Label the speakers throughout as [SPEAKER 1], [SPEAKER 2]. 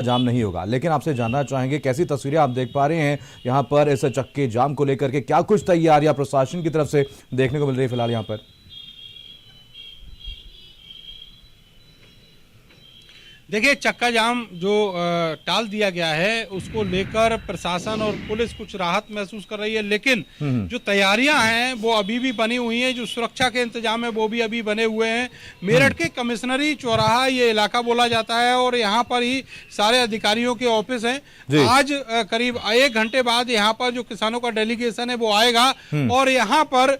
[SPEAKER 1] जाम नहीं होगा। लेकिन आपसे जानना चाहेंगे कैसी तस्वीरें आप देख पा रहे हैं यहाँ पर इस चक्के जाम को लेकर के, क्या कुछ तैयारियां प्रशासन की तरफ से देखने को मिल रही है फिलहाल यहाँ पर?
[SPEAKER 2] देखिए, चक्का जाम जो टाल दिया गया है उसको लेकर प्रशासन और पुलिस कुछ राहत महसूस कर रही है, लेकिन जो तैयारियां हैं वो अभी भी बनी हुई हैं। जो सुरक्षा के इंतजाम है वो भी अभी बने हुए हैं। मेरठ के कमिश्नरी चौराहा ये इलाका बोला जाता है और यहाँ पर ही सारे अधिकारियों के ऑफिस हैं। आज करीब 1 घंटे बाद यहाँ पर जो किसानों का डेलीगेशन है वो आएगा और यहाँ पर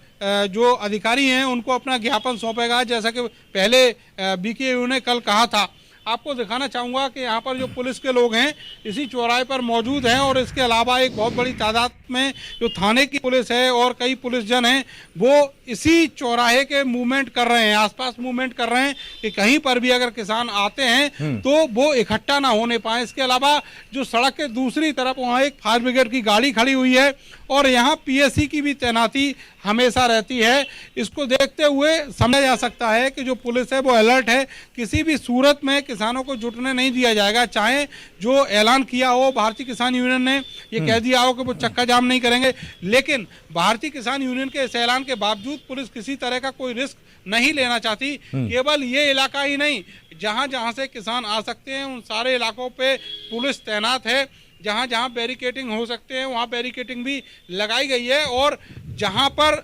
[SPEAKER 2] जो अधिकारी हैं उनको अपना ज्ञापन सौंपेगा। जैसा कि पहले BKU ने कल कहा था, आपको दिखाना चाहूँगा कि यहाँ पर जो पुलिस के लोग हैं इसी चौराहे पर मौजूद हैं और इसके अलावा एक बहुत बड़ी तादाद में जो थाने की पुलिस है और कई पुलिसजन हैं वो इसी चौराहे के मूवमेंट कर रहे हैं, आसपास मूवमेंट कर रहे हैं कि कहीं पर भी अगर किसान आते हैं तो वो इकट्ठा ना होने पाए। इसके अलावा जो सड़क के दूसरी तरफ वहाँ एक फायर ब्रिगेड की गाड़ी खड़ी हुई है और यहाँ PSC की भी तैनाती हमेशा रहती है। इसको देखते हुए समझा जा सकता है कि जो पुलिस है वो अलर्ट है। किसी भी सूरत में किसानों को जुटने नहीं दिया जाएगा, चाहे जो ऐलान किया हो भारतीय किसान यूनियन ने ये कह दिया हो कि वो चक्का जाम नहीं करेंगे, लेकिन भारतीय किसान यूनियन के इस ऐलान के बावजूद पुलिस किसी तरह का कोई रिस्क नहीं लेना चाहती। केवल ये इलाका ही नहीं, जहां जहां से किसान आ सकते हैं उन सारे इलाकों पे पुलिस तैनात है। जहां जहां बैरिकेटिंग हो सकते हैं वहां बैरिकेटिंग भी लगाई गई है और जहां पर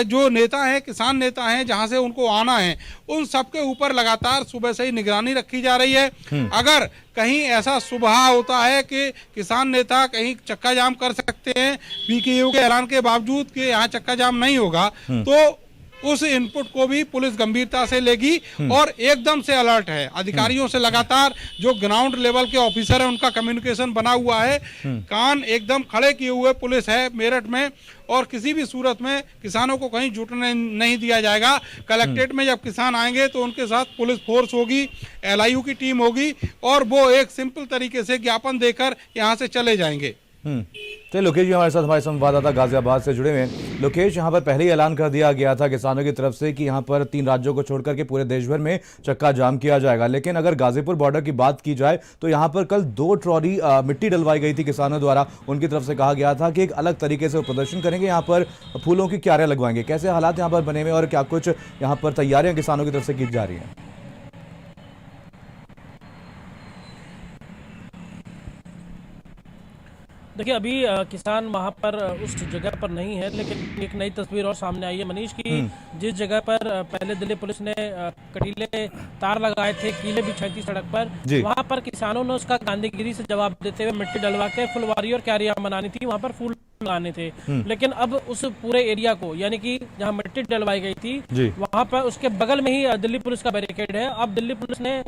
[SPEAKER 2] जो नेता हैं, किसान नेता हैं, जहां से उनको आना है उन सबके ऊपर लगातार सुबह से ही निगरानी रखी जा रही है। अगर कहीं ऐसा सुबह होता है कि किसान नेता कहीं चक्का जाम कर सकते हैं BKU के ऐलान के बावजूद कि यहाँ चक्का जाम नहीं होगा, तो उस इनपुट को भी पुलिस गंभीरता से लेगी और एकदम से अलर्ट है। अधिकारियों से लगातार जो ग्राउंड लेवल के ऑफिसर हैं उनका कम्युनिकेशन बना हुआ है। कान एकदम खड़े किए हुए पुलिस है मेरठ में और किसी भी सूरत में किसानों को कहीं जुटने नहीं दिया जाएगा। कलेक्ट्रेट में जब किसान आएंगे तो उनके साथ पुलिस फोर्स होगी, LIU की टीम होगी और वो एक सिंपल तरीके से ज्ञापन देकर यहाँ से चले जाएंगे।
[SPEAKER 1] तो लोकेश जी हमारे साथ, हमारे संवाददाता गाजियाबाद से जुड़े हुए हैं। लोकेश, यहाँ पर पहले ही ऐलान कर दिया गया था किसानों की तरफ से कि यहाँ पर 3 राज्यों को छोड़कर के पूरे देश भर में चक्का जाम किया जाएगा, लेकिन अगर गाजीपुर बॉर्डर की बात की जाए तो यहाँ पर कल 2 ट्रॉली मिट्टी डलवाई गई थी किसानों द्वारा। उनकी तरफ से कहा गया था कि एक अलग तरीके से वो प्रदर्शन करेंगे, यहाँ पर फूलों की क्यारियां लगवाएंगे। कैसे हालात यहाँ पर बने हुए और क्या कुछ यहाँ पर तैयारियां किसानों की तरफ से की जा रही है?
[SPEAKER 3] देखिए, अभी किसान वहाँ पर उस जगह पर नहीं है, लेकिन एक नई तस्वीर और सामने आई है मनीष की। जिस जगह पर पहले दिल्ली पुलिस ने कटीले तार लगाए थे, कीले बिछाई थी सड़क पर, वहाँ पर किसानों ने उसका गांधीगिरी से जवाब देते हुए मिट्टी डलवा के फुलवारी और क्यारियां बनानी थी, वहाँ पर फूल लगाने थे। लेकिन अब उस पूरे एरिया को, यानी कि जहाँ मिट्टी डलवाई गई थी वहाँ पर उसके बगल में ही दिल्ली पुलिस का बैरिकेड है। अब दिल्ली पुलिस ने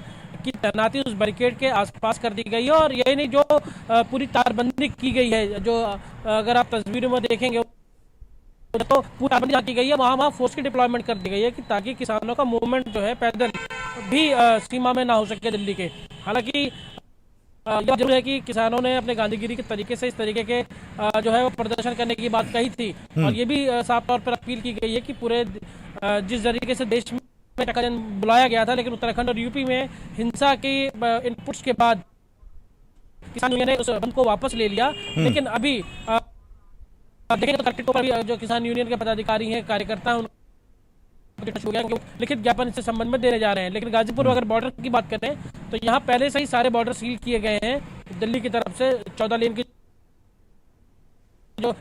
[SPEAKER 3] की तैनाती उस बैरिकेड के आसपास कर दी गई है और यही नहीं, जो पूरी तारबंदी की गई है, जो अगर आप तस्वीरों में देखेंगे तो पूरी तारबंदी की गई है, वहाँ फोर्स की डिप्लॉयमेंट कर दी गई है कि ताकि किसानों का मूवमेंट जो है पैदल भी सीमा में ना हो सके दिल्ली के। हालांकि यह जरूर है कि किसानों ने अपने गांधीगिरी के तरीके से इस तरीके के जो है वो प्रदर्शन करने की बात कही थी और ये भी साफ तौर पर अपील की गई है कि पूरे जिस तरीके से देश में चक्का जाम बुलाया गया था, लेकिन उत्तराखंड और यूपी में हिंसा के इनपुट्स के बाद किसान यूनियन ने उस बंद को वापस ले लिया। लेकिन अभी देखेंगे तो कलेक्ट्रेट पर भी जो किसान यूनियन के पदाधिकारी हैं, कार्यकर्ता हैं, लिखित ज्ञापन इससे संबंध में देने जा रहे हैं। लेकिन गाजीपुर अगर बॉर्डर की बात करते हैं तो यहाँ पहले से ही सारे बॉर्डर सील किए गए हैं दिल्ली की तरफ से। 14 लेन की जो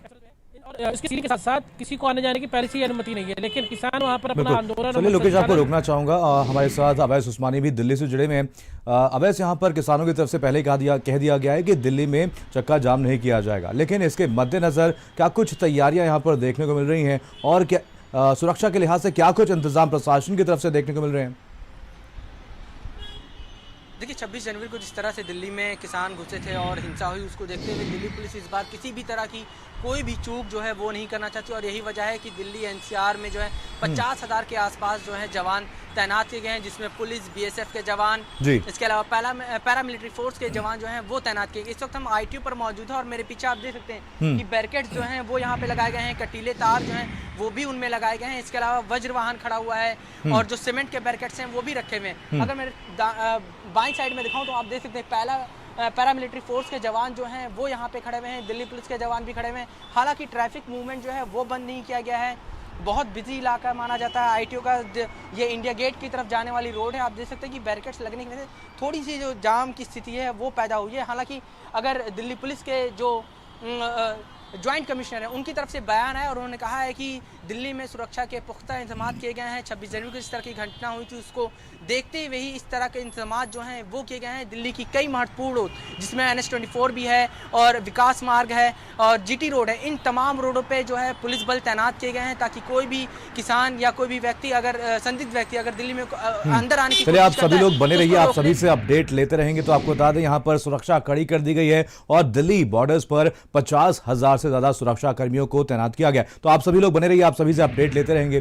[SPEAKER 3] इसके सील के साथ साथ किसी को आने जाने की पहले से अनुमति नहीं है, लेकिन किसान वहां पर अपना आंदोलन।
[SPEAKER 1] चलिए लोकेश, आपको रोकना चाहूंगा। हमारे साथ अवैस उस्मानी भी दिल्ली से जुड़े हुए हैं। अवैस, यहाँ पर किसानों की तरफ से पहले कह दिया गया है कि दिल्ली में चक्का जाम नहीं किया जाएगा, लेकिन इसके मद्देनजर क्या कुछ तैयारियां यहाँ पर देखने को मिल रही हैं और क्या सुरक्षा के लिहाज से क्या कुछ इंतजाम प्रशासन की तरफ से देखने को मिल रहे हैं?
[SPEAKER 4] देखिए, 26 जनवरी को जिस तरह से दिल्ली में किसान घुसे थे और हिंसा हुई, उसको देखते हुए दिल्ली पुलिस इस बार किसी भी तरह की कोई भी चूक जो है वो नहीं करना चाहती और यही वजह है कि दिल्ली NCR में जो है 50,000 के आसपास जो है जवान तैनात किए गए हैं, जिसमें पुलिस, BSF के जवान, इसके अलावा पैरामिलिट्री फोर्स के जवान जो हैं वो तैनात किए गए। इस वक्त हम ITO पर मौजूद हैं और मेरे पीछे आप देख सकते हैं कि बैरिकेड्स जो हैं वो यहाँ पे लगाए गए हैं, कटीले तार जो हैं वो भी उनमें लगाए गए हैं। इसके अलावा वज्र वाहन खड़ा हुआ है और जो सीमेंट के बैरिकेड्स हैं वो भी रखे हुए हैं। अगर मेरे बाईं साइड में दिखाऊं तो आप देख सकते हैं पैरामिलिट्री फोर्स के जवान जो हैं वो यहाँ पे खड़े हुए हैं, दिल्ली पुलिस के जवान भी खड़े हुए हैं। हालांकि ट्रैफिक मूवमेंट जो है वो बंद नहीं किया गया है। बहुत बिजी इलाका माना जाता है आईटीओ का। ये इंडिया गेट की तरफ जाने वाली रोड है। आप देख सकते हैं कि बैरिकेड्स लगने की वजह से थोड़ी सी जो जाम की स्थिति है वो पैदा हुई है। हालांकि अगर दिल्ली पुलिस के जो ज्वाइंट कमिश्नर है उनकी तरफ से बयान है और उन्होंने कहा है कि दिल्ली में सुरक्षा के पुख्ता इंतजाम किए गए हैं। 26 जनवरी को इस तरह की घटना हुई थी उसको देखते हुए ही इस तरह के इंतजाम जो हैं वो किए गए हैं। दिल्ली की कई महत्वपूर्ण रोड जिसमें NH-24 भी है और विकास मार्ग है और GT रोड है, इन तमाम रोडों पे जो है पुलिस बल तैनात किए गए हैं ताकि कोई भी किसान या कोई भी व्यक्ति अगर संदिग्ध व्यक्ति अगर दिल्ली में अंदर आने की
[SPEAKER 1] चलिए, आप
[SPEAKER 4] कोशिश
[SPEAKER 1] सभी
[SPEAKER 4] करता है
[SPEAKER 1] लोग बने
[SPEAKER 4] तो
[SPEAKER 1] रहिए,
[SPEAKER 4] उसको
[SPEAKER 1] आप सभी से अपडेट लेते रहेंगे। तो आपको बता दें यहाँ पर सुरक्षा कड़ी कर दी गई है और दिल्ली बॉर्डर्स पर 50,000 से ज्यादा सुरक्षा कर्मियों को तैनात किया गया। तो आप सभी लोग बने रहिए, आप सभी से अपडेट लेते रहेंगे।